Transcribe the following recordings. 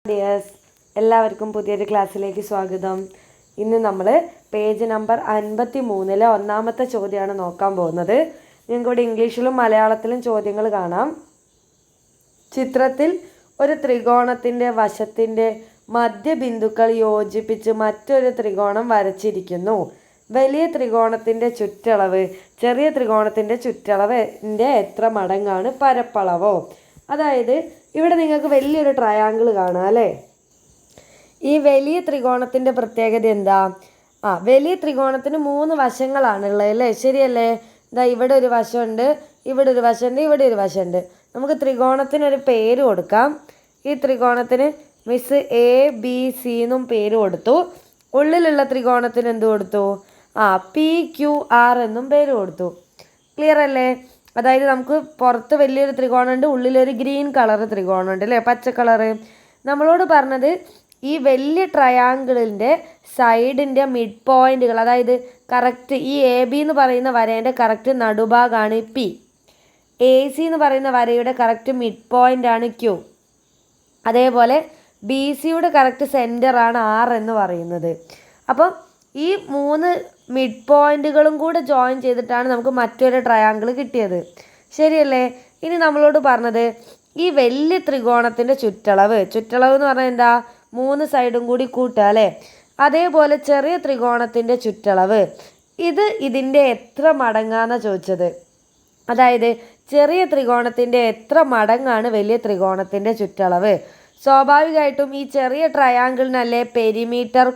Dears, എല്ലാവർക്കും പുതിയൊരു ക്ലാസ്സിലേക്ക് സ്വാഗതം. ഇന്ന് നമ്മൾ പേജ് നമ്പർ 53 ഒന്നാമത്തെ ചോദ്യമാണ് നോക്കാൻ പോകുന്നത്. നിങ്ങൾക്ക് ഇവിടെ ഇംഗ്ലീഷിലും മലയാളത്തിലും ചോദ്യങ്ങൾ കാണാം. ചിത്രത്തിൽ ഒരു ത്രികോണത്തിൻ്റെ വശത്തിൻ്റെ മധ്യബിന്ദുക്കൾ യോജിപ്പിച്ച് മറ്റൊരു ത്രികോണം വരച്ചിരിക്കുന്നു. വലിയ ത്രികോണത്തിൻ്റെ ചുറ്റളവ് ചെറിയ ത്രികോണത്തിൻ്റെ ചുറ്റളവിൻ്റെ എത്ര മടങ്ങാണ് പരപ്പളവോ? അതായത് ഇവിടെ നിങ്ങൾക്ക് വലിയൊരു ട്രയാങ്കിൾ കാണാം അല്ലേ? ഈ വലിയ ത്രികോണത്തിൻ്റെ പ്രത്യേകത എന്താ? വലിയ ത്രികോണത്തിന് 3 വശങ്ങളാണുള്ളത് അല്ലേ? ശരിയല്ലേ? ഇവിടെ ഒരു വശമുണ്ട്, ഇവിടെ ഒരു വശമുണ്ട്, ഇവിടെ ഒരു വശമുണ്ട്. നമുക്ക് ത്രികോണത്തിനൊരു പേര് കൊടുക്കാം. ഈ ത്രികോണത്തിന് മിസ് ABC എന്നും പേര് കൊടുത്തു. ഉള്ളിലുള്ള ത്രികോണത്തിന് എന്ത് കൊടുത്തു? PQR എന്നും പേര് കൊടുത്തു. ക്ലിയർ അല്ലേ? അതായത് നമുക്ക് പുറത്ത് വലിയൊരു ത്രികോണമുണ്ട്, ഉള്ളിലൊരു ഗ്രീൻ കളർ ത്രികോണമുണ്ട് അല്ലേ, പച്ച കളറ്. നമ്മളോട് പറഞ്ഞത് ഈ വലിയ ട്രയാങ്കിളിൻ്റെ സൈഡിൻ്റെ മിഡ് പോയിൻറ്റുകൾ, അതായത് കറക്റ്റ് ഈ AB എന്ന് പറയുന്ന വരേൻ്റെ കറക്റ്റ് നടുഭാഗമാണ് P, AC എന്ന് പറയുന്ന വരയുടെ കറക്റ്റ് മിഡ് പോയിൻ്റാണ് Q, അതേപോലെ BCയുടെ കറക്റ്റ് സെൻറ്ററാണ് R എന്ന് പറയുന്നത്. അപ്പം ഈ 3 മിഡ് പോയിൻറ്റുകളും കൂടെ ജോയിൻ ചെയ്തിട്ടാണ് നമുക്ക് മറ്റൊരു ട്രയാങ്കിൾ കിട്ടിയത്. ശരിയല്ലേ? ഇനി നമ്മളോട് പറഞ്ഞത് ഈ വലിയ ത്രികോണത്തിൻ്റെ ചുറ്റളവ് എന്ന് പറഞ്ഞാൽ എന്താ? 3 സൈഡും കൂടി കൂട്ടുക അല്ലേ? അതേപോലെ ചെറിയ ത്രികോണത്തിൻ്റെ ചുറ്റളവ് ഇതിൻ്റെ എത്ര മടങ്ങാന്നാണ് ചോദിച്ചത്. അതായത് ചെറിയ ത്രികോണത്തിൻ്റെ എത്ര മടങ്ങാണ് വലിയ ത്രികോണത്തിൻ്റെ ചുറ്റളവ്? സ്വാഭാവികമായിട്ടും ഈ ചെറിയ ട്രയാങ്കിളിനല്ലേ പെരിമീറ്റർ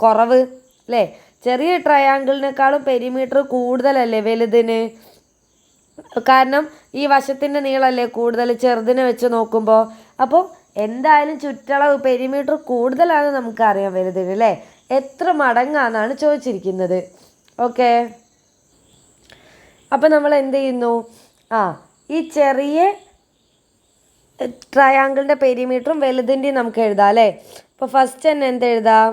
കുറവ് അല്ലേ? ചെറിയ ട്രയാങ്കിളിനേക്കാളും പെരിമീറ്റർ കൂടുതലല്ലേ വലുതിന്? കാരണം ഈ വശത്തിൻ്റെ നീളമല്ലേ കൂടുതൽ ചെറുതിനെ വെച്ച് നോക്കുമ്പോൾ. അപ്പോൾ എന്തായാലും ചുറ്റളവ് പെരിമീറ്റർ കൂടുതലാണ് നമുക്കറിയാം വലുതിന് അല്ലേ? എത്ര മടങ്ങാന്നാണ് ചോദിച്ചിരിക്കുന്നത്. ഓക്കെ, അപ്പോൾ നമ്മൾ എന്ത് ചെയ്യുന്നു? ഈ ചെറിയ ട്രയാങ്കിളിൻ്റെ പെരിമീറ്ററും വലുതിൻ്റെയും നമുക്ക് എഴുതാം അല്ലേ? അപ്പോൾ ഫസ്റ്റ് തന്നെ എന്തെഴുതാം?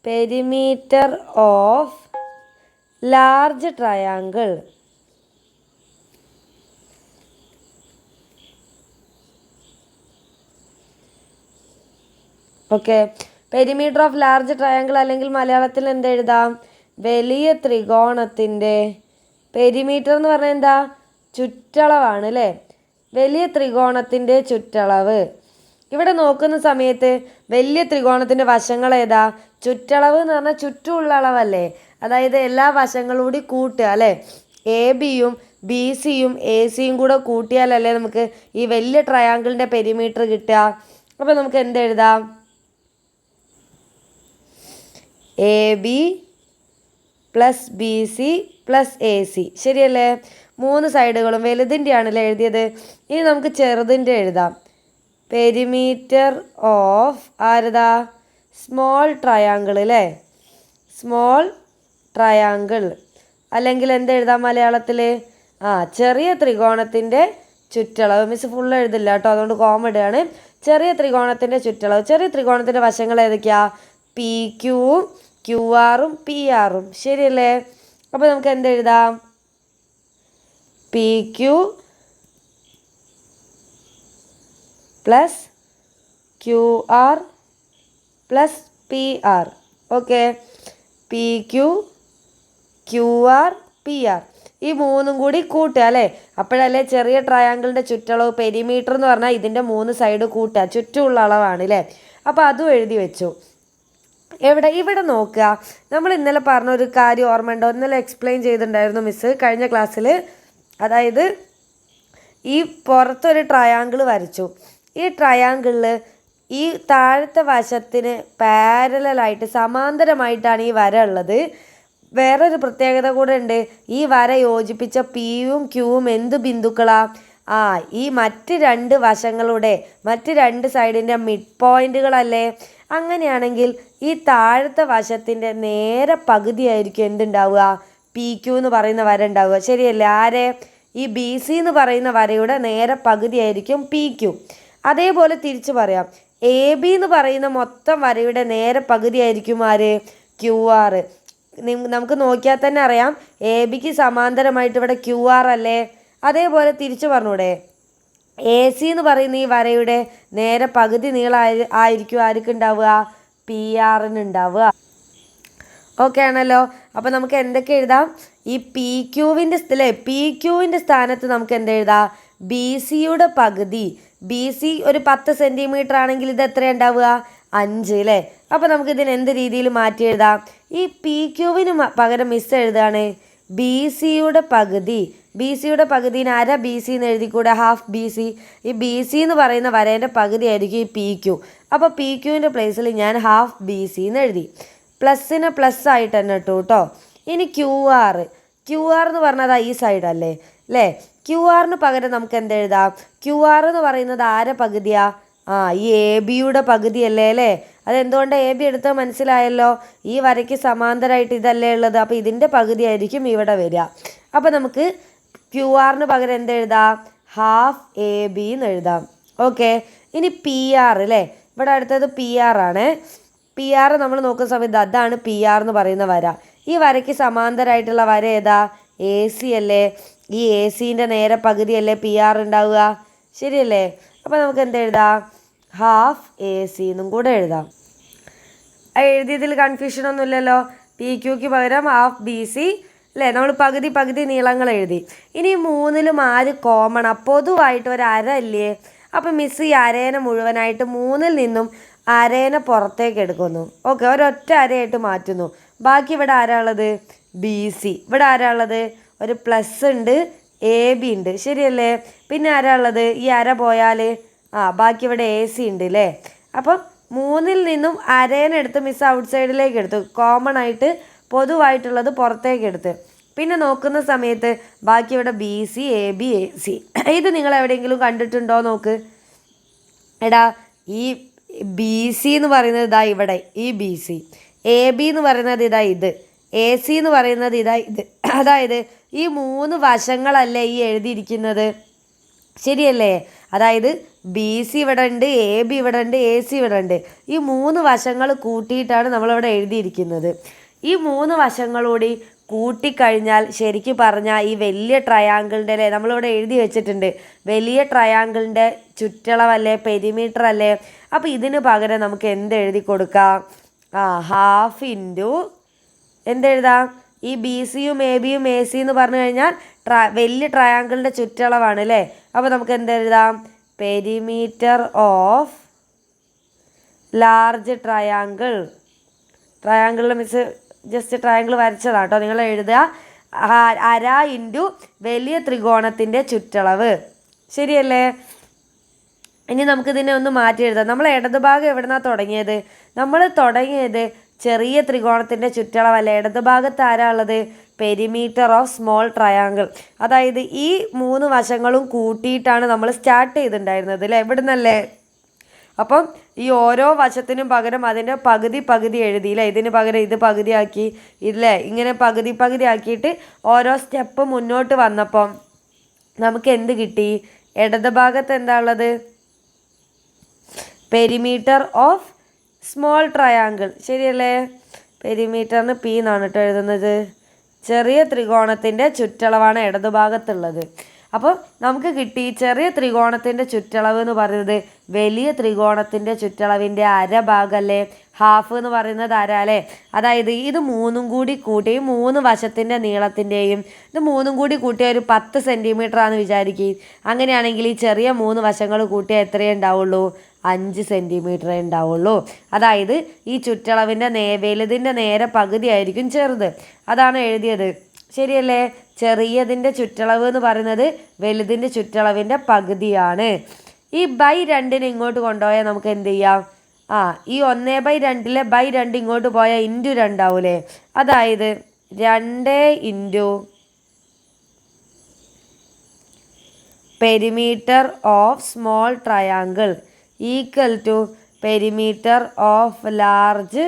Perimeter of large triangle. Okay, perimeter of large triangle, അല്ലെങ്കിൽ മലയാളത്തിൽ എന്തെഴുതാം? വലിയ ത്രികോണത്തിൻ്റെ പെരിമീറ്റർ എന്ന് പറഞ്ഞാൽ എന്താ? ചുറ്റളവാണ് അല്ലേ? വലിയ ത്രികോണത്തിൻ്റെ ചുറ്റളവ്. ഇവിടെ നോക്കുന്ന സമയത്ത് വലിയ ത്രികോണത്തിൻ്റെ വശങ്ങൾ ഏതാ? ചുറ്റളവ് എന്ന് പറഞ്ഞാൽ ചുറ്റുമുള്ള അളവല്ലേ? അതായത് എല്ലാ വശങ്ങളും കൂടി കൂട്ടുക അല്ലേ? ABയും BCയും ACയും കൂടെ കൂട്ടിയാലല്ലേ നമുക്ക് ഈ വലിയ ട്രയാങ്കിളിൻ്റെ പെരിമീറ്റർ കിട്ടുക. അപ്പോൾ നമുക്ക് എന്തെഴുതാം? AB + BC + AC. ശരിയല്ലേ? 3 സൈഡുകളും വലുതിൻ്റെ ആണല്ലേ എഴുതിയത്. ഇനി നമുക്ക് ചെറുതിൻ്റെ എഴുതാം. പെരിമീറ്റർ ഓഫ് ആരതാ? സ്മോൾ ട്രയാങ്കിൾ അല്ലേ? സ്മോൾ ട്രയാങ്കിൾ, അല്ലെങ്കിൽ എന്തെഴുതാം മലയാളത്തിൽ? ചെറിയ ത്രികോണത്തിൻ്റെ ചുറ്റളവ്. മിസ് ഫുൾ എഴുതില്ല കേട്ടോ, അതുകൊണ്ട് കോമഡിയാണ്. ചെറിയ ത്രികോണത്തിൻ്റെ ചുറ്റളവ്. ചെറിയ ത്രികോണത്തിൻ്റെ വശങ്ങൾ ഏതൊക്കെയാ? PQവും QRും PRും. ശരിയല്ലേ? അപ്പോൾ നമുക്ക് എന്തെഴുതാം? PQ + QR + PR. Okay, PQ QR PR ഈ 3ഉം കൂടി കൂട്ടുക അല്ലേ? അപ്പോഴല്ലേ ചെറിയ ട്രയാങ്കിളിൻ്റെ ചുറ്റളവ് പെരിമീറ്റർ എന്ന് പറഞ്ഞാൽ ഇതിൻ്റെ 3 സൈഡ് കൂട്ടുക, ചുറ്റുമുള്ള അളവാണ് അല്ലേ? അപ്പോൾ അതും എഴുതി വെച്ചു. ഇവിടെ നോക്കുക, നമ്മൾ ഇന്നലെ പറഞ്ഞ ഒരു കാര്യം ഓർമ്മയുണ്ടോ? ഇന്നലെ എക്സ്പ്ലെയിൻ ചെയ്തിട്ടുണ്ടായിരുന്നു മിസ് കഴിഞ്ഞ ക്ലാസ്സിൽ. അതായത് ഈ പുറത്തൊരു ട്രയാങ്കിൾ വരച്ചു. ഈ ട്രയാങ്കിളിൽ ഈ താഴത്തെ വശത്തിന് പാരലായിട്ട് സമാന്തരമായിട്ടാണ് ഈ വര ഉള്ളത്. വേറൊരു പ്രത്യേകത കൂടെ ഉണ്ട്. ഈ വര യോജിപ്പിച്ച Pയും Qവും എന്ത് ബിന്ദുക്കളാ? ഈ മറ്റ് 2 വശങ്ങളുടെ മറ്റ് 2 സൈഡിൻ്റെ മിഡ് പോയിൻറ്റുകളല്ലേ? അങ്ങനെയാണെങ്കിൽ ഈ താഴത്തെ വശത്തിൻ്റെ നേരെ പകുതിയായിരിക്കും എന്തുണ്ടാവുക? PQ എന്ന് പറയുന്ന വര ഉണ്ടാവുക. ശരിയല്ലേ? ആരെ? ഈ BC എന്ന് പറയുന്ന വരയുടെ നേരെ പകുതിയായിരിക്കും PQ. അതേപോലെ തിരിച്ചു പറയാം, AB എന്ന് പറയുന്ന മൊത്തം വരയുടെ നേരെ പകുതിയായിരിക്കും ആര്? QR. നമുക്ക് നോക്കിയാൽ തന്നെ അറിയാം ABക്ക് സമാന്തരമായിട്ട് ഇവിടെ QR അല്ലേ? അതേപോലെ തിരിച്ചു പറഞ്ഞൂടെ? എ സി എന്ന് പറയുന്ന ഈ വരയുടെ നേരെ പകുതി നീളം ആയിരിക്കും ആർക്ക് ഉണ്ടാവുക, പി ആറിന് ഉണ്ടാവുക. ഓക്കെ ആണല്ലോ. അപ്പോൾ നമുക്ക് എന്തൊക്കെ എഴുതാം, ഈ പി ക്യൂവിൻ്റെ സ്ഥാനത്ത് നമുക്ക് എന്തെഴുതാം, ബി സിയുടെ പകുതി. ബി സി ഒരു 10 സെൻറ്റിമീറ്റർ ആണെങ്കിൽ ഇത് എത്ര ഉണ്ടാവുക, 5 അല്ലേ. അപ്പോൾ നമുക്ക് ഇതിന് എന്ത് രീതിയിൽ മാറ്റി എഴുതാം, ഈ പി ക്യൂവിന് പകരം മിസ് എഴുതാണ് ബി സിയുടെ പകുതി. ബി സിയുടെ പകുതിന് അര ബി സി എന്ന് എഴുതിക്കൂടെ, ഹാഫ് ബി സി. ഈ ബി സി എന്ന് പറയുന്ന വരേൻ്റെ പകുതി ആയിരിക്കും ഈ പി ക്യൂ. അപ്പോൾ പി ക്യൂവിൻ്റെ പ്ലേസിൽ ഞാൻ ഹാഫ് ബി സി എന്ന് എഴുതി. പ്ലസ്സിന് പ്ലസ് ആയിട്ട് തന്നെ ഇട്ടു കേട്ടോ. ഇനി ക്യു ആർ എന്ന് പറഞ്ഞത് ഈ സൈഡല്ലേ അല്ലേ. ക്യു ആറിന് പകരം നമുക്ക് എന്തെഴുതാം, ക്യു ആർ എന്ന് പറയുന്നത് ആരെ പകുതിയാ, ഈ എ ബിയുടെ പകുതിയല്ലേ അല്ലേ. അതെന്തുകൊണ്ടാണ് എ ബി എടുത്താൽ മനസ്സിലായല്ലോ, ഈ വരയ്ക്ക് സമാന്തരമായിട്ട് ഇതല്ലേ ഉള്ളത്. അപ്പോൾ ഇതിൻ്റെ പകുതി ആയിരിക്കും ഇവിടെ വരിക. അപ്പോൾ നമുക്ക് ക്യു ആറിന് പകരം എന്തെഴുതാം, ഹാഫ് എ ബി എന്ന് എഴുതാം. ഓക്കെ. ഇനി പി ആർ അല്ലേ, ഇവിടെ അടുത്തത് പി ആർ ആണ്. പി ആർ നമ്മൾ നോക്കുന്ന സമയത്ത് അതാണ് പി ആർ എന്ന് പറയുന്ന വര. ഈ വരയ്ക്ക് സമാന്തരമായിട്ടുള്ള വര ഏതാ, എ സി അല്ലേ. ഈ എ സിൻ്റെ നേരെ പകുതിയല്ലേ പി ആർ ഉണ്ടാവുക, ശരിയല്ലേ. അപ്പോൾ നമുക്ക് എന്തെഴുതാം, ഹാഫ് എ സി എന്നും കൂടെ എഴുതാം. എഴുതിയതിൽ കൺഫ്യൂഷനൊന്നുമില്ലല്ലോ. പി ക്യൂക്ക് പകരം ഹാഫ് ബി സി അല്ലേ, നമ്മൾ പകുതി നീളങ്ങൾ എഴുതി. ഇനി 3ലും ആര് കോമൺ, പൊതുവായിട്ട് ഒരു അര ഇല്ലേ. അപ്പം മിസ് ഈ അരേനെ മുഴുവനായിട്ട് 3ൽ നിന്നും അരേനെ പുറത്തേക്ക് എടുക്കുന്നു. ഓക്കെ, ഒരൊറ്റ അരയായിട്ട് മാറ്റുന്നു. ബാക്കി ഇവിടെ ആരാ ഉള്ളത്, ബി സി. ഇവിടെ ആരാ ഉള്ളത്, ഒരു പ്ലസ് ഉണ്ട്, എ ബി ഉണ്ട്, ശരിയല്ലേ. പിന്നെ ആരാ ഉള്ളത്, ഈ അര പോയാൽ ബാക്കി ഇവിടെ എ സി ഉണ്ട് അല്ലേ. അപ്പം 3ൽ നിന്നും അരേനെടുത്ത് മിസ് ഔട്ട് സൈഡിലേക്ക് എടുത്തു, കോമൺ ആയിട്ട് പൊതുവായിട്ടുള്ളത് പുറത്തേക്ക് എടുത്ത്. പിന്നെ നോക്കുന്ന സമയത്ത് ബാക്കി ഇവിടെ B C, A B, A C. ഇത് നിങ്ങൾ എവിടെയെങ്കിലും കണ്ടിട്ടുണ്ടോ നോക്ക്. എടാ, ഈ ബി സി എന്ന് പറയുന്നത് ഇതാ ഇവിടെ ഈ ബി സി, എ ബി എന്ന് പറയുന്നത് ഇതാ ഇത്, എ സി എന്ന് പറയുന്നത് ഇതാ ഇത്. അതായത് ഈ 3 വശങ്ങളല്ലേ ഈ എഴുതിയിരിക്കുന്നത്, ശരിയല്ലേ. അതായത് ബി സി ഇവിടെ ഉണ്ട്, എ ബി ഇവിടെ ഉണ്ട്, എ സി ഇവിടെ ഉണ്ട്. ഈ 3 വശങ്ങൾ കൂട്ടിയിട്ടാണ് നമ്മളിവിടെ എഴുതിയിരിക്കുന്നത്. ഈ 3 വശങ്ങളൂടി കൂട്ടിക്കഴിഞ്ഞാൽ ശരിക്കും പറഞ്ഞാൽ ഈ വലിയ ട്രയാങ്കിളിൻ്റെ അല്ലേ, നമ്മളിവിടെ എഴുതി വെച്ചിട്ടുണ്ട് വലിയ ട്രയാങ്കിളിൻ്റെ ചുറ്റളവല്ലേ, പെരിമീറ്റർ അല്ലേ. അപ്പോൾ ഇതിന് പകരം നമുക്ക് എന്ത് എഴുതി കൊടുക്കാം, ഹാഫ് ഇൻറ്റു എന്തെഴുതാം, ഈ ബി സിയും എ ബിയും എ സി എന്ന് പറഞ്ഞു കഴിഞ്ഞാൽ വലിയ ട്രയാങ്കിളിൻ്റെ ചുറ്റളവാണ് അല്ലേ. അപ്പോൾ നമുക്ക് എന്തെഴുതാം, പെരിമീറ്റർ ഓഫ് ലാർജ് ട്രയാങ്കിളിൽ മിസ് ജസ്റ്റ് ട്രയാങ്കിൾ വരച്ചതാണ് കേട്ടോ, നിങ്ങൾ എഴുതുക അര ഇൻറ്റു വലിയ ത്രികോണത്തിൻ്റെ ചുറ്റളവ്, ശരിയല്ലേ. ഇനി നമുക്കിതിനെ ഒന്ന് മാറ്റി എഴുതാം. നമ്മൾ ഇടതുഭാഗം എവിടെ നിന്നാണ് തുടങ്ങിയത്, നമ്മൾ തുടങ്ങിയത് ചെറിയ ത്രികോണത്തിൻ്റെ ചുറ്റളവല്ല. ഇടതുഭാഗത്ത് ആരാ ഉള്ളത്, പെരിമീറ്റർ ഓഫ് സ്മോൾ ട്രയാങ്കിൾ. അതായത് ഈ 3 വശങ്ങളും കൂട്ടിയിട്ടാണ് നമ്മൾ സ്റ്റാർട്ട് ചെയ്തിട്ടുണ്ടായിരുന്നത് അല്ലേ, ഇവിടെ നിന്നല്ലേ. അപ്പം ഈ ഓരോ വശത്തിനും പകരം അതിൻ്റെ പകുതി എഴുതിയില്ലേ, ഇതിന് പകരം ഇത് പകുതിയാക്കി ഇല്ലേ, ഇങ്ങനെ പകുതി ആക്കിയിട്ട് ഓരോ സ്റ്റെപ്പ് മുന്നോട്ട് വന്നപ്പം നമുക്ക് എന്ത് കിട്ടി, ഇടതുഭാഗത്ത് എന്താ ഉള്ളത്, പെരിമീറ്റർ ഓഫ് സ്മോൾ ട്രയാങ്കിൾ, ശരിയല്ലേ. പെരിമീറ്ററിന് പി എന്നാണ് കേട്ടോ എഴുതുന്നത്. ചെറിയ ത്രികോണത്തിൻ്റെ ചുറ്റളവാണ് ഇടതുഭാഗത്തുള്ളത്. അപ്പോൾ നമുക്ക് കിട്ടി ചെറിയ ത്രികോണത്തിൻ്റെ ചുറ്റളവ് എന്ന് പറയുന്നത് വലിയ ത്രികോണത്തിൻ്റെ ചുറ്റളവിൻ്റെ അര ഭാഗമല്ലേ, ഹാഫ് എന്ന് പറയുന്നത് അര അല്ലേ. അതായത് ഇത് 3ഉം കൂടി കൂട്ടി, 3 വശത്തിൻ്റെ നീളത്തിൻ്റെയും ഇത് 3ഉം കൂടി കൂട്ടിയ ഒരു 10 സെൻറ്റിമീറ്റർ ആണെന്ന് വിചാരിക്കുക. അങ്ങനെയാണെങ്കിൽ ഈ ചെറിയ 3 വശങ്ങൾ കൂട്ടിയാൽ എത്രയേ ഉണ്ടാവുള്ളൂ, 5 സെൻറ്റിമീറ്ററേ ഉണ്ടാവുള്ളൂ. അതായത് ഈ ചുറ്റളവിൻ്റെ വലുതിൻ്റെ നേരെ പകുതി ആയിരിക്കും ചെറുത്, അതാണ് എഴുതിയത്, ശരിയല്ലേ. ചെറിയതിൻ്റെ ചുറ്റളവ് എന്ന് പറയുന്നത് വലുതിൻ്റെ ചുറ്റളവിൻ്റെ പകുതിയാണ്. ഈ /2 ഇങ്ങോട്ട് കൊണ്ടുപോയാൽ നമുക്ക് എന്ത് ചെയ്യാം, ഈ 1/2 /2 ഇങ്ങോട്ട് പോയാൽ ഇൻറ്റു 2 ആവൂലേ. അതായത് 2 into perimeter of small triangle equal to perimeter of large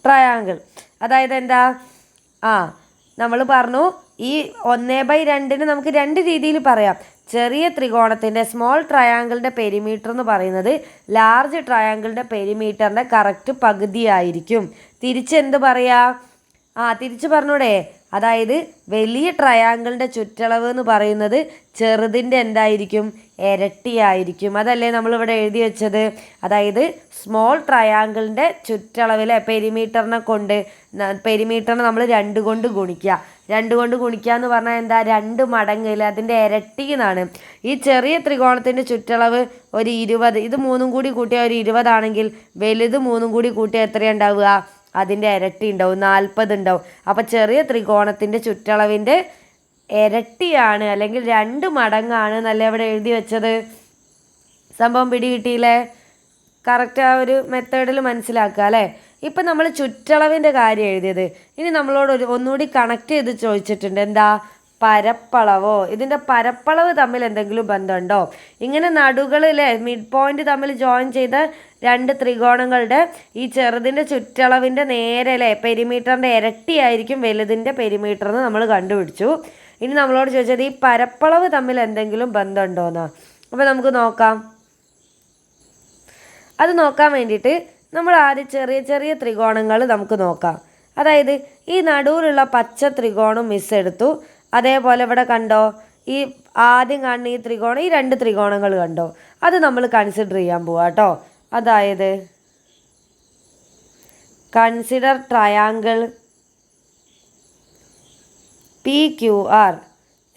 triangle. അതായത് എന്താ, നമ്മൾ പറഞ്ഞു ഈ 1/2 നമുക്ക് 2 രീതിയിൽ പറയാം. ചെറിയ ത്രികോണത്തിൻ്റെ സ്മോൾ ട്രയാങ്കിളിൻ്റെ പെരിമീറ്റർ എന്ന് പറയുന്നത് ലാർജ് ട്രയാങ്കിളിൻ്റെ പെരിമീറ്ററിൻ്റെ കറക്റ്റ് പകുതിയായിരിക്കും. തിരിച്ചെന്ത് പറയാം, തിരിച്ചു പറഞ്ഞൂടെ? അതായത് വലിയ ട്രയാങ്കിളിൻ്റെ ചുറ്റളവ് എന്ന് പറയുന്നത് ചെറുതിൻ്റെ എന്തായിരിക്കും? ഇരട്ടിയായിരിക്കും. അതല്ലേ നമ്മളിവിടെ എഴുതി വെച്ചത്? അതായത് സ്മോൾ ട്രയാങ്കിളിൻ്റെ ചുറ്റളവിലെ പെരിമീറ്ററിനെ നമ്മൾ 2 കൊണ്ട് ഗുണിക്കുക. 2 കൊണ്ട് ഗുണിക്കുക എന്ന് പറഞ്ഞാൽ എന്താ? 2 മടങ്ങില്ല, അതിൻ്റെ ഇരട്ടി എന്നാണ്. ഈ ചെറിയ ത്രികോണത്തിൻ്റെ ചുറ്റളവ് ഒരു 20, ഇത് 3 കൂടി കൂട്ടിയാൽ ഒരു 20 ആണെങ്കിൽ വലുത് 3 കൂടി കൂട്ടിയാൽ എത്രയുണ്ടാവുക? അതിൻ്റെ ഇരട്ടി ഉണ്ടാവും, 40 ഉണ്ടാവും. അപ്പോൾ ചെറിയ ത്രികോണത്തിൻ്റെ ചുറ്റളവിൻ്റെ ഇരട്ടിയാണ്, അല്ലെങ്കിൽ 2 മടങ്ങാണ് എന്നല്ലേ ഇവിടെ എഴുതി വെച്ചത്. സംഭവം പിടി കിട്ടിയില്ലേ? കറക്റ്റ് ആ ഒരു മെത്തേഡിൽ മനസ്സിലാക്കുക അല്ലേ? ഇപ്പം നമ്മൾ ചുറ്റളവിൻ്റെ കാര്യം എഴുതിയത്. ഇനി നമ്മളോട് ഒന്നുകൂടി കണക്ട് ചെയ്ത് ചോദിച്ചിട്ടുണ്ട്. എന്താ? പരപ്പളവോ? ഇതിൻ്റെ പരപ്പളവ് തമ്മിൽ എന്തെങ്കിലും ബന്ധമുണ്ടോ? ഇങ്ങനെ നടുകളിലെ മിഡ് പോയിന്റ് തമ്മിൽ ജോയിൻ ചെയ്ത 2 ത്രികോണങ്ങളുടെ ഈ ചെറുതിൻ്റെ ചുറ്റളവിൻ്റെ നേരെ അല്ലേ പെരിമീറ്ററിൻ്റെ ഇരട്ടിയായിരിക്കും വലുതിൻ്റെ പെരിമീറ്റർ എന്ന് നമ്മൾ കണ്ടുപിടിച്ചു. ഇനി നമ്മളോട് ചോദിച്ചത് ഈ പരപ്പളവ് തമ്മിൽ എന്തെങ്കിലും ബന്ധമുണ്ടോയെന്നാ. അപ്പോൾ നമുക്ക് നോക്കാം. അത് നോക്കാൻ വേണ്ടിയിട്ട് നമ്മൾ ആദ്യം ചെറിയ ചെറിയ ത്രികോണങ്ങൾ നമുക്ക് നോക്കാം. അതായത് ഈ നടുവിലുള്ള പച്ച ത്രികോണം മിസ് എടുത്തു. അതേപോലെ ഇവിടെ കണ്ടോ, ഈ ആദ്യം കാണുന്ന ഈ ത്രികോണം, ഈ 2 ത്രികോണങ്ങൾ കണ്ടോ? അത് നമ്മൾ കൺസിഡർ ചെയ്യാൻ പോവാം കേട്ടോ. അതായത് consider triangle PQR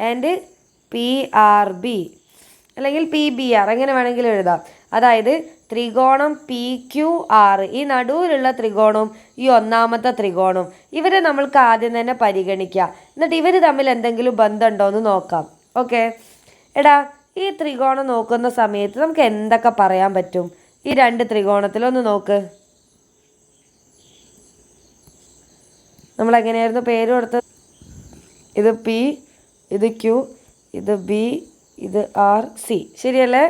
and PRB, അല്ലെങ്കിൽ PBR, എങ്ങനെ വേണമെങ്കിലും എഴുതാം. അതായത് ത്രികോണം PQR, ഈ നടുവിലുള്ള ത്രികോണവും ഈ ഒന്നാമത്തെ ത്രികോണവും, ഇവരെ നമ്മൾക്ക് ആദ്യം തന്നെ പരിഗണിക്കുക. എന്നിട്ട് ഇവർ തമ്മിൽ എന്തെങ്കിലും ബന്ധമുണ്ടോ എന്ന് നോക്കാം. ഓക്കെ എടാ, ഈ ത്രികോണം നോക്കുന്ന സമയത്ത് നമുക്ക് എന്തൊക്കെ പറയാൻ പറ്റും? ഈ 2 ത്രികോണത്തിലൊന്ന് നോക്ക്. നമ്മളെങ്ങനെയായിരുന്നു പേര് കൊടുത്തത്? ഇത് P, ഇത് Q, ഇത് B, ഇത് R, C, ശരിയല്ലേ?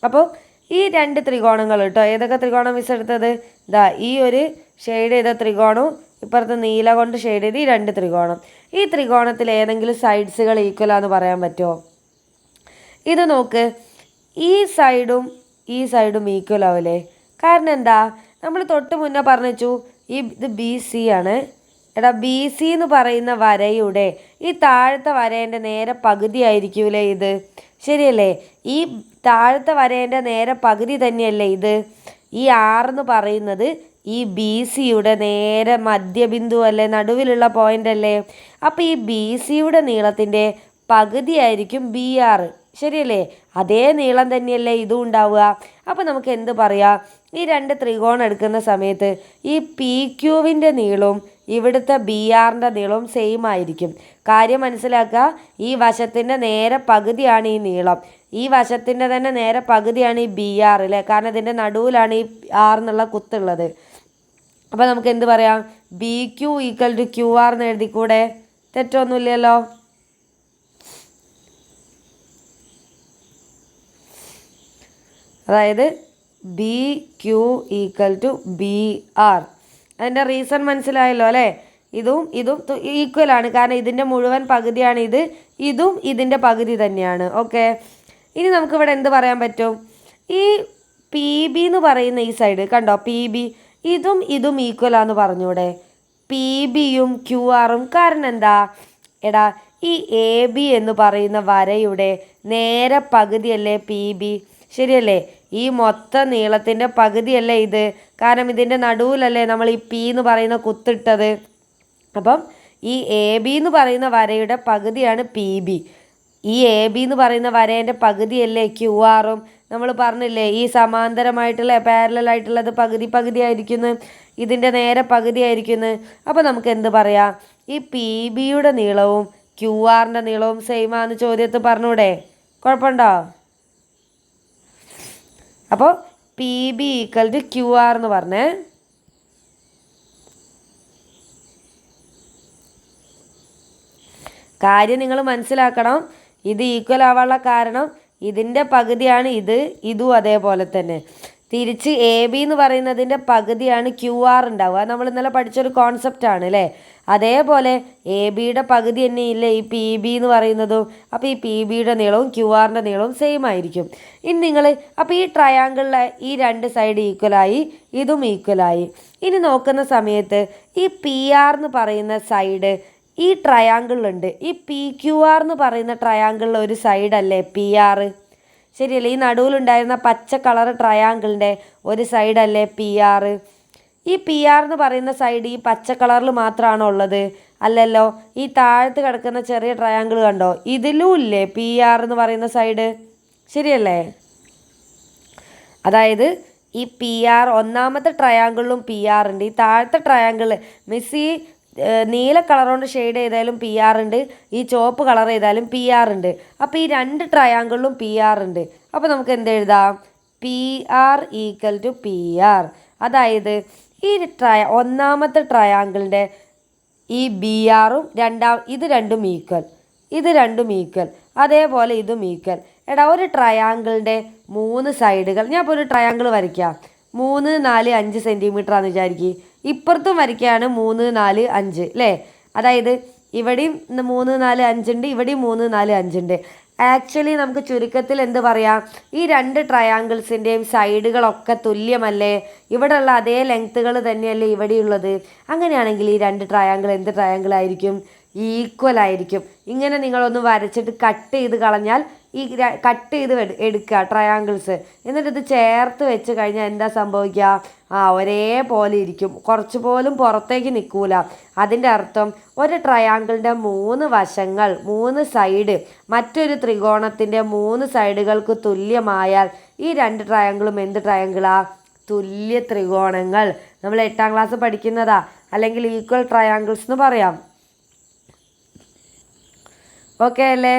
അപ്പോൾ ഈ 2 ത്രികോണങ്ങൾ കേട്ടോ. ഏതൊക്കെ ത്രികോണം മിസ് എടുത്തത്? ഇതാ ഈ ഒരു ഷെയ്ഡ് ചെയ്ത ത്രികോണവും ഇപ്പുറത്ത് നീല കൊണ്ട് ഷെയ്ഡ് ചെയ്ത് ഈ 2 ത്രികോണം. ഈ ത്രികോണത്തിൽ ഏതെങ്കിലും സൈഡ്സുകൾ ഈക്വലാന്ന് പറയാൻ പറ്റുമോ? ഇത് നോക്ക്, ഈ സൈഡും ഈക്വൽ ആവില്ലേ? കാരണം എന്താ? നമ്മൾ തൊട്ട് മുന്നേ പറഞ്ഞു ഇത് BC ആണ്. എടാ, BC എന്ന് പറയുന്ന വരയുടെ ഈ താഴത്തെ വരേൻ്റെ നേരെ പകുതി ആയിരിക്കൂലേ ഇത്? ശരിയല്ലേ? ഈ താഴത്തെ വരേൻ്റെ നേരെ പകുതി തന്നെയല്ലേ ഇത്? ഈ R എന്ന് പറയുന്നത് ഈ BCയുടെ നേരെ മധ്യബിന്ദു അല്ലേ, നടുവിലുള്ള പോയിന്റ് അല്ലേ? അപ്പോൾ ഈ BCയുടെ നീളത്തിൻ്റെ പകുതി ആയിരിക്കും BR, ശരിയല്ലേ? അതേ നീളം തന്നെയല്ലേ ഇതും ഉണ്ടാവുക. അപ്പോൾ നമുക്ക് എന്ത് പറയാം? ഈ 2 ത്രികോണം എടുക്കുന്ന സമയത്ത് ഈ PQവിൻ്റെ നീളവും ഇവിടുത്തെ BRൻ്റെ നീളവും സെയിം ആയിരിക്കും. കാര്യം മനസ്സിലാക്കുക, ഈ വശത്തിൻ്റെ നേരെ പകുതിയാണ് ഈ നീളം, ഈ വശത്തിൻ്റെ തന്നെ നേരെ പകുതിയാണ് ഈ BR അല്ലേ? കാരണം ഇതിൻ്റെ നടുവിലാണ് ഈ R എന്നുള്ള കുത്തുള്ളത്. അപ്പോൾ നമുക്ക് എന്ത് പറയാം? BQ = QR എന്ന് എഴുതിക്കൂടെ? തെറ്റൊന്നുമില്ലല്ലോ. അതായത് BQ = BR. അതിൻ്റെ റീസൺ മനസ്സിലായല്ലോ അല്ലേ? ഇതും ഈക്വലാണ്, കാരണം ഇതിൻ്റെ മുഴുവൻ പകുതിയാണ് ഇതും ഇതിൻ്റെ പകുതി തന്നെയാണ്. ഓക്കെ, ഇനി നമുക്കിവിടെ എന്ത് പറയാൻ പറ്റും? ഈ PB എന്ന് പറയുന്ന ഈ സൈഡ് കണ്ടോ, PB ഇതും ഈക്വലാന്ന് പറഞ്ഞൂടെ? PBയും QRും. കാരണം എന്താ? എടാ, ഈ AB എന്ന് പറയുന്ന വരയുടെ നേരെ പകുതിയല്ലേ PB, ശരിയല്ലേ? ഈ മൊത്തം നീളത്തിൻ്റെ പകുതിയല്ലേ ഇത്? കാരണം ഇതിൻ്റെ നടുവിലല്ലേ നമ്മൾ ഈ P എന്ന് പറയുന്ന കുത്തിട്ടത്. അപ്പം ഈ AB എന്ന് പറയുന്ന വരയുടെ പകുതിയാണ് PB. ഈ AB എന്ന് പറയുന്ന വരേൻ്റെ പകുതിയല്ലേ QR. നമ്മൾ പറഞ്ഞില്ലേ ഈ സമാന്തരമായിട്ടുള്ള പാരലലായിട്ടുള്ളത് പകുതി ആയിരിക്കുന്നു, ഇതിൻ്റെ നേരെ പകുതി ആയിരിക്കുന്നു. അപ്പോൾ നമുക്ക് എന്ത് പറയാം? ഈ PBയുടെ നീളവും QRൻ്റെ നീളവും സെയിം ആണെന്ന് ചോദ്യത്തിൽ പറഞ്ഞൂടെ? കുഴപ്പമുണ്ടോ? അപ്പോൾ PB = QR എന്ന് പറഞ്ഞേ. കാര്യം നിങ്ങൾ മനസ്സിലാക്കണം. ഇത് ഈക്വൽ ആവാനുള്ള കാരണം ഇതിൻ്റെ പകുതിയാണ് ഇതും അതേപോലെ തന്നെ. തിരിച്ച് എ ബി എന്ന് പറയുന്നതിൻ്റെ പകുതിയാണ് ക്യു ആർ ഉണ്ടാവുക. നമ്മൾ ഇന്നലെ പഠിച്ചൊരു കോൺസെപ്റ്റാണ് അല്ലേ. അതേപോലെ എ ബിയുടെ പകുതി തന്നെ ഇല്ലേ ഈ പി ബി എന്ന് പറയുന്നതും. അപ്പോൾ ഈ പി ബിയുടെ നീളവും ക്യു ആറിൻ്റെ നീളവും സെയിം ആയിരിക്കും. ഇനി നിങ്ങൾ അപ്പോൾ ഈ ട്രയാങ്കിളിലെ ഈ രണ്ട് സൈഡ് ഈക്വലായി, ഇതും ഈക്വലായി. ഇനി നോക്കുന്ന സമയത്ത് ഈ പി ആർ എന്ന് പറയുന്ന സൈഡ് ഈ ട്രയാങ്കിളിലുണ്ട്. ഈ പി ക്യു ആർ എന്ന് പറയുന്ന ട്രയാങ്കിളിലെ ഒരു സൈഡല്ലേ പി ആർ, ശരിയല്ലേ? ഈ നടുവിലുണ്ടായിരുന്ന പച്ച കളർ ട്രയാങ്കിളിൻ്റെ ഒരു സൈഡല്ലേ പി ആർ. ഈ പി ആർ എന്ന് പറയുന്ന സൈഡ് ഈ പച്ച കളറിൽ മാത്രമാണോ ഉള്ളത്? അല്ലല്ലോ. ഈ താഴത്ത് കിടക്കുന്ന ചെറിയ ട്രയാങ്കിൾ കണ്ടോ, ഇതിലും ഇല്ലേ പി ആർ എന്ന് പറയുന്ന സൈഡ്, ശരിയല്ലേ? അതായത് ഈ പി ആർ ഒന്നാമത്തെ ട്രയാങ്കിളിലും പി ആർ ഉണ്ട്. ഈ താഴത്തെ ട്രയാങ്കിൾ ഈ നീല കളർ കൊണ്ട് ഷെയ്ഡ് ചെയ്താലും പി ആർ ഉണ്ട്, ഈ ചുവപ്പ് കളർ ചെയ്താലും പി ആർ ഉണ്ട്. അപ്പോൾ ഈ രണ്ട് ട്രയാങ്കിളിലും പി ആർ ഉണ്ട്. അപ്പോൾ നമുക്ക് എന്ത് എഴുതാം? P R equal to P R. അതായത് ഈ ഒന്നാമത്തെ ട്രയാങ്കിളിൻ്റെ ഈ ബി ആറും ഇത് രണ്ടും ഈക്വൽ, അതേപോലെ ഇതും ഈക്വൽ. എടാ, ഒരു ട്രയാങ്കിളിൻ്റെ 3 സൈഡുകൾ, ഞാൻ ഇപ്പോൾ ഒരു ട്രയാങ്കിൾ വരയ്ക്കാം. 3, 4, 5 സെൻറ്റിമീറ്ററാണെന്ന് വിചാരിക്കുക. ഇപ്പുറത്തും വരയ്ക്കുകയാണ് 3, 4, 5 അല്ലേ. അതായത് ഇവിടെയും 3, 4, 5 ഉണ്ട്, ഇവിടെയും 3, 4, 5 ഉണ്ട്. ആക്ച്വലി നമുക്ക് ചുരുക്കത്തിൽ എന്ത് പറയാം? ഈ രണ്ട് ട്രയാങ്കിൾസിൻ്റെയും സൈഡുകളൊക്കെ തുല്യമല്ലേ? ഇവിടെയുള്ള അതേ ലെങ്ത്തുകൾ തന്നെയല്ലേ ഇവിടെയുള്ളത്? അങ്ങനെയാണെങ്കിൽ ഈ രണ്ട് ട്രയാങ്കിൾ എന്ത് ട്രയാങ്കിൾ ആയിരിക്കും? ഈക്വൽ ആയിരിക്കും. ഇങ്ങനെ നിങ്ങളൊന്ന് വരച്ചിട്ട് കട്ട് ചെയ്ത് കളഞ്ഞാൽ ഈ കട്ട് ചെയ്ത് എടുക്കുക ട്രയാങ്കിൾസ്, എന്നിട്ട് ഇത് ചേർത്ത് വെച്ച് കഴിഞ്ഞാൽ എന്താ സംഭവിക്കുക? ഒരേപോലെ ഇരിക്കും, കുറച്ച് പോലും പുറത്തേക്ക് നിൽക്കൂല. അതിൻ്റെ അർത്ഥം ഒരു ട്രയാങ്കിളിൻ്റെ 3 വശങ്ങൾ, 3 സൈഡ് മറ്റൊരു ത്രികോണത്തിൻ്റെ 3 സൈഡുകൾക്ക് തുല്യമായാൽ ഈ രണ്ട് ട്രയാങ്കിളും എന്ത് ട്രയാങ്കിളാ? തുല്യ ത്രികോണങ്ങൾ. നമ്മൾ 8ാം ക്ലാസ് പഠിക്കുന്നതാ, അല്ലെങ്കിൽ ഈക്വൽ ട്രയാങ്കിൾസ് എന്ന് പറയാം. ഓക്കെ അല്ലേ?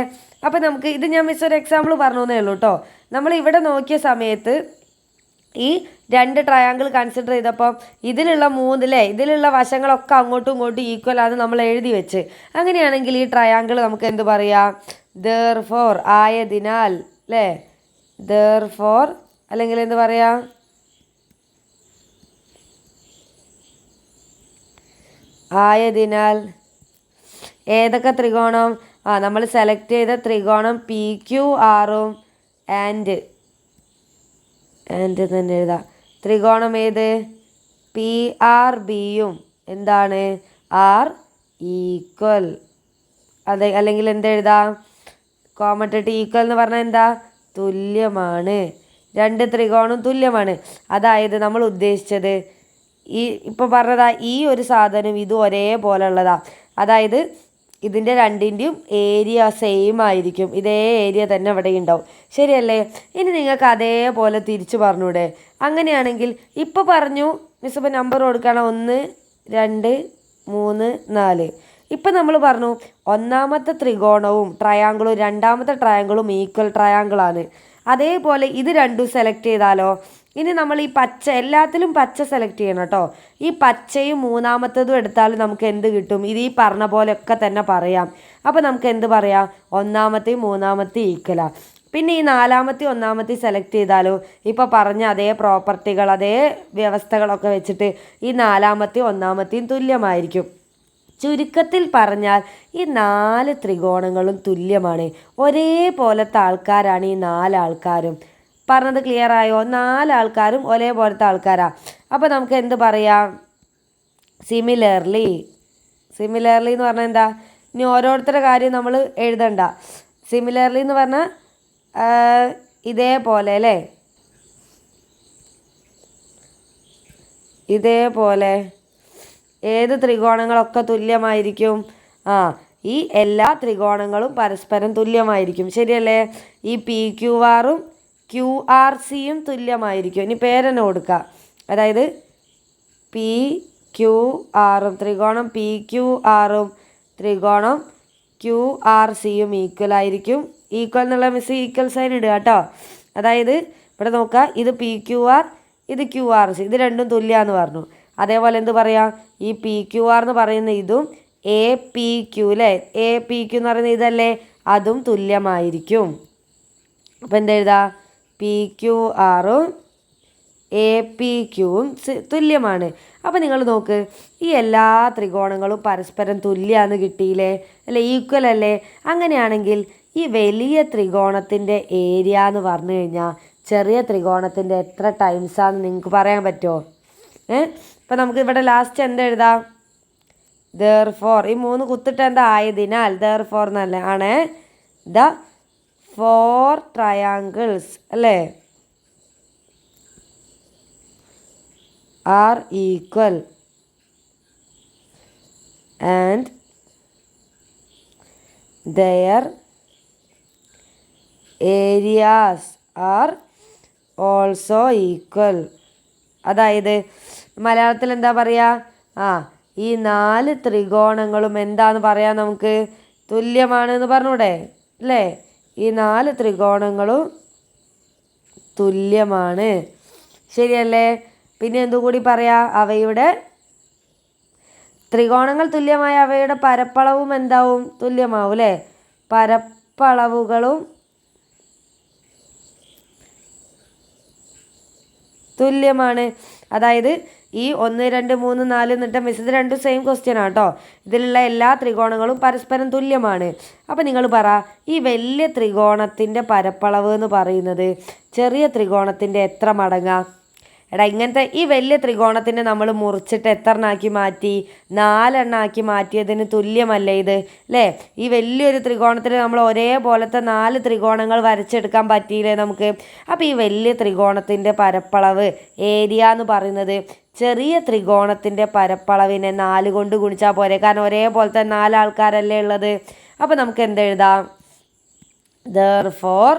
അപ്പോൾ നമുക്ക് ഇത് ഞാൻ ഒരു എക്സാമ്പിൾ പറഞ്ഞു തന്നേ ഉള്ളൂ കേട്ടോ. നമ്മൾ ഇവിടെ നോക്കിയ സമയത്ത് ഈ രണ്ട് ട്രയാങ്കിൾ കൺസിഡർ ചെയ്തപ്പോൾ ഇതിലുള്ള വശങ്ങളൊക്കെ അങ്ങോട്ടും ഇങ്ങോട്ടും ഈക്വൽ ആണ് നമ്മൾ എഴുതി വെച്ച്. അങ്ങനെയാണെങ്കിൽ ഈ ട്രയാങ്കിൾ നമുക്ക് എന്ത് പറയാം? therefore ആയതിനാൽ അല്ലേ, therefore അല്ലെങ്കിൽ എന്ത് പറയാം? ആയതിനാൽ ഏതൊക്കെ ത്രികോണം? നമ്മൾ സെലക്ട് ചെയ്ത ത്രികോണം പി ക്യു ആറും ആൻഡ് തന്നെ എഴുതാം. ത്രികോണം ഏത്? പി ആർ ബിയും എന്താണ്? R equal. അല്ലെങ്കിൽ എന്തെഴുതാം? കോമട്ടിട്ട് ഈക്വൽ എന്ന് പറഞ്ഞാൽ എന്താ? തുല്യമാണ്. രണ്ട് ത്രികോണം തുല്യമാണ്. അതായത് നമ്മൾ ഉദ്ദേശിച്ചത് ഇപ്പോൾ പറഞ്ഞതാ ഈ ഒരു സാധനം ഇതും ഒരേപോലെ ഉള്ളതാ. അതായത് ഇതിൻ്റെ രണ്ടിൻ്റെയും ഏരിയ സെയിം ആയിരിക്കും. ഇതേ ഏരിയ തന്നെ ഇവിടെ ഉണ്ടാവും, ശരിയല്ലേ? ഇനി നിങ്ങൾക്ക് അതേപോലെ തിരിച്ചു പറഞ്ഞൂടെ? അങ്ങനെയാണെങ്കിൽ ഇപ്പോൾ പറഞ്ഞു മിസ്, ഇപ്പോൾ നമ്പർ കൊടുക്കണം 1, 2, 3, 4. ഇപ്പം നമ്മൾ പറഞ്ഞു ഒന്നാമത്തെ ത്രികോണവും ട്രയാങ്കിളും രണ്ടാമത്തെ ട്രയാങ്കിളും ഈക്വൽ ട്രയാങ്കിളാണ്. അതേപോലെ ഇത് രണ്ടും സെലക്ട് ചെയ്താലോ? ഇനി നമ്മൾ ഈ പച്ച, എല്ലാത്തിലും പച്ച സെലക്ട് ചെയ്യണം കേട്ടോ. ഈ പച്ചയും മൂന്നാമത്തതും എടുത്താലും നമുക്ക് എന്ത് കിട്ടും? ഇത് ഈ പറഞ്ഞ പോലെയൊക്കെ തന്നെ പറയാം. അപ്പോൾ നമുക്ക് എന്ത് പറയാം? ഒന്നാമത്തെയും മൂന്നാമത്തെയും ഈക്വലാണ്. പിന്നെ ഈ നാലാമത്തെയും ഒന്നാമത്തെയും സെലക്ട് ചെയ്താലോ? ഇപ്പോൾ പറഞ്ഞ അതേ പ്രോപ്പർട്ടികൾ, അതേ വ്യവസ്ഥകളൊക്കെ വെച്ചിട്ട് ഈ നാലാമത്തെയും ഒന്നാമത്തെയും തുല്യമായിരിക്കും. ചുരുക്കത്തിൽ പറഞ്ഞാൽ ഈ 4 ത്രികോണങ്ങളും തുല്യമാണ്. ഒരേപോലത്തെ ആൾക്കാരാണ് ഈ 4 ആൾക്കാരും. പറഞ്ഞത് ക്ലിയർ ആയോ? 4 ആൾക്കാരും ഒരേപോലത്തെ ആൾക്കാരാണ്. അപ്പോൾ നമുക്ക് എന്ത് പറയാം? സിമിലർലി എന്ന് പറഞ്ഞാൽ എന്താ? ഇനി ഓരോരുത്തരുടെ കാര്യം നമ്മൾ എഴുതണ്ട. സിമിലർലി എന്ന് പറഞ്ഞാൽ ഇതേപോലെ അല്ലേ, ഇതേപോലെ ഏത് ത്രികോണങ്ങളൊക്കെ തുല്യമായിരിക്കും? ഈ എല്ലാ ത്രികോണങ്ങളും പരസ്പരം തുല്യമായിരിക്കും, ശരിയല്ലേ? ഈ പി ക്യു ആറും ക്യു ആർ സിയും തുല്യമായിരിക്കും. ഇനി പേരെന്നെ കൊടുക്കുക. അതായത് പി ക്യു ആറും ത്രികോണം പി ക്യു ആറും ത്രികോണം ക്യു ആർ സിയും ഈക്വൽ ആയിരിക്കും. ഈക്വൽ എന്നുള്ള മിസ് ഈക്വൽ സൈൻ ഇടുക കേട്ടോ. അതായത് ഇവിടെ നോക്കുക, ഇത് പി ക്യു ആർ, ഇത് ക്യു ആർ സി, ഇത് രണ്ടും തുല്യമാണെന്ന് പറഞ്ഞു. അതേപോലെ എന്ത് പറയാം? ഈ പി ക്യു ആർ എന്ന് പറയുന്ന ഇതും എ പി ക്യു അല്ലേ, എ പി ക്യു എന്ന് പറയുന്ന ഇതല്ലേ, അതും തുല്യമായിരിക്കും. അപ്പോൾ എന്തെഴുതാ? പി ക്യു ആറും എ പി ക്യൂവും തുല്യമാണ്. അപ്പോൾ നിങ്ങൾ നോക്ക്, ഈ എല്ലാ ത്രികോണങ്ങളും പരസ്പരം തുല്യമാണെന്ന് കിട്ടിയില്ലേ, അല്ലേ, ഈക്വൽ അല്ലേ? അങ്ങനെയാണെങ്കിൽ ഈ വലിയ ത്രികോണത്തിൻ്റെ ഏരിയ എന്ന് പറഞ്ഞു കഴിഞ്ഞാൽ ചെറിയ ത്രികോണത്തിൻ്റെ എത്ര ടൈംസാണെന്ന് നിങ്ങൾക്ക് പറയാൻ പറ്റുമോ? ഇപ്പം നമുക്ക് ഇവിടെ ലാസ്റ്റ് എന്താ എഴുതാം? therefore, ഈ 3 കുത്തിട്ട് എന്താ ആയതിനാൽ therefore എന്നല്ല ആണ് the 4 triangles അല്ലേ are equal and their areas are also equal. അതായത് മലയാളത്തിൽ എന്താ പറയുക? ഈ 4 ത്രികോണങ്ങളും എന്താന്ന് പറയാം നമുക്ക്? തുല്യമാണ് എന്ന് പറഞ്ഞൂടെ, അല്ലേ? ഈ 4 ത്രികോണങ്ങളും തുല്യമാണ്, ശരിയല്ലേ? പിന്നെ എന്തുകൂടി പറയാം? അവയുടെ ത്രികോണങ്ങൾ തുല്യമായ അവയുടെ പരപ്പളവും എന്താവും? തുല്യമാവും, അല്ലേ? പരപ്പളവുകളും തുല്യമാണ്. അതായത് ഈ 1 2 3 4 എന്നിട്ട് മിസ് ഇത് രണ്ടും സെയിം ക്വസ്റ്റ്യൻ ആട്ടോ. ഇതിലുള്ള എല്ലാ ത്രികോണങ്ങളും പരസ്പരം തുല്യമാണ്. അപ്പോൾ നിങ്ങൾ പറ, ഈ വലിയ ത്രികോണത്തിൻ്റെ പരപ്പളവ് എന്ന് പറയുന്നത് ചെറിയ ത്രികോണത്തിൻ്റെ എത്ര മടങ്ങാ? എടാ, ഇങ്ങനത്തെ ഈ വലിയ ത്രികോണത്തിനെ നമ്മൾ മുറിച്ചിട്ട് എത്ര എണ്ണാക്കി മാറ്റി? 4 എണ്ണാക്കി മാറ്റിയതിന് തുല്യമല്ലേ ഇത്, അല്ലേ? ഈ വലിയൊരു ത്രികോണത്തിൽ നമ്മൾ ഒരേപോലത്തെ 4 ത്രികോണങ്ങൾ വരച്ചെടുക്കാൻ പറ്റിയില്ലേ നമുക്ക്? അപ്പോൾ ഈ വലിയ ത്രികോണത്തിൻ്റെ പരപ്പളവ് ഏരിയ എന്ന് പറയുന്നത് ചെറിയ ത്രികോണത്തിൻ്റെ പരപ്പളവിനെ 4 കൊണ്ട് ഗുണിച്ചാൽ പോരെ, കാരണം ഒരേപോലത്തെ 4 ആൾക്കാരല്ലേ ഉള്ളത്. അപ്പോൾ നമുക്ക് എന്തെഴുതാം? therefore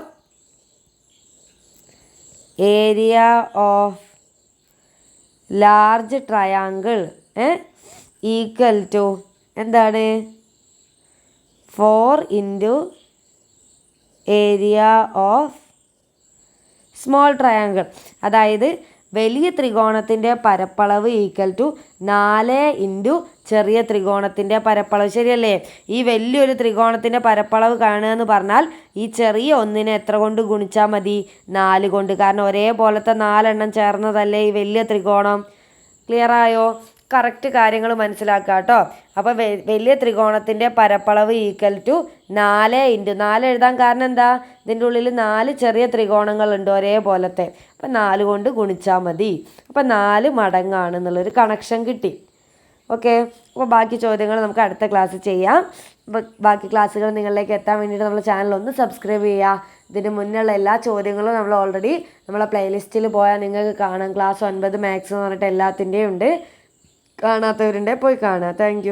area of large triangle equal to എന്താണ്? 4 into area of small triangle. അതായത് വലിയ ത്രികോണത്തിൻ്റെ പരപ്പളവ് ഈക്വൽ ടു 4 ഇൻറ്റു ചെറിയ ത്രികോണത്തിൻ്റെ പരപ്പളവ്, ശരിയല്ലേ? ഈ വലിയൊരു ത്രികോണത്തിൻ്റെ പരപ്പളവ് കാണുക എന്ന് പറഞ്ഞാൽ ഈ ചെറിയ ഒന്നിനെ എത്ര കൊണ്ട് ഗുണിച്ചാൽ മതി? 4 കൊണ്ട്, കാരണം ഒരേപോലത്തെ 4 എണ്ണം ചേർന്നതല്ലേ ഈ വലിയ ത്രികോണം. ക്ലിയർ ആയോ? കറക്റ്റ് കാര്യങ്ങൾ മനസ്സിലാക്കുക കേട്ടോ. അപ്പോൾ വലിയ ത്രികോണത്തിൻ്റെ പരപ്പളവ് ഈക്വൽ ടു 4 ഇൻറ്റു 4 എഴുതാൻ കാരണം എന്താ? ഇതിൻ്റെ ഉള്ളിൽ 4 ചെറിയ ത്രികോണങ്ങളുണ്ട് ഒരേപോലത്തെ, അപ്പം 4 കൊണ്ട് ഗുണിച്ചാൽ മതി. അപ്പം 4 മടങ്ങാണെന്നുള്ളൊരു കണക്ഷൻ കിട്ടി. ഓക്കെ, അപ്പോൾ ബാക്കി ചോദ്യങ്ങൾ നമുക്ക് അടുത്ത ക്ലാസ്സിൽ ചെയ്യാം. ബാക്കി ക്ലാസ്സുകൾ നിങ്ങളിലേക്ക് എത്താൻ വേണ്ടിയിട്ട് നമ്മുടെ ചാനൽ ഒന്ന് സബ്സ്ക്രൈബ് ചെയ്യുക. ഇതിന് മുന്നുള്ള എല്ലാ ചോദ്യങ്ങളും നമ്മൾ ഓൾറെഡി നമ്മളെ പ്ലേലിസ്റ്റിൽ പോയാൽ നിങ്ങൾക്ക് കാണാം. ക്ലാസ് 9 മാത്സ് എന്ന് പറഞ്ഞിട്ട് എല്ലാത്തിൻ്റെയും ഉണ്ട്. കാണാത്തവരുണ്ടെങ്കിൽ പോയി കാണുക. താങ്ക്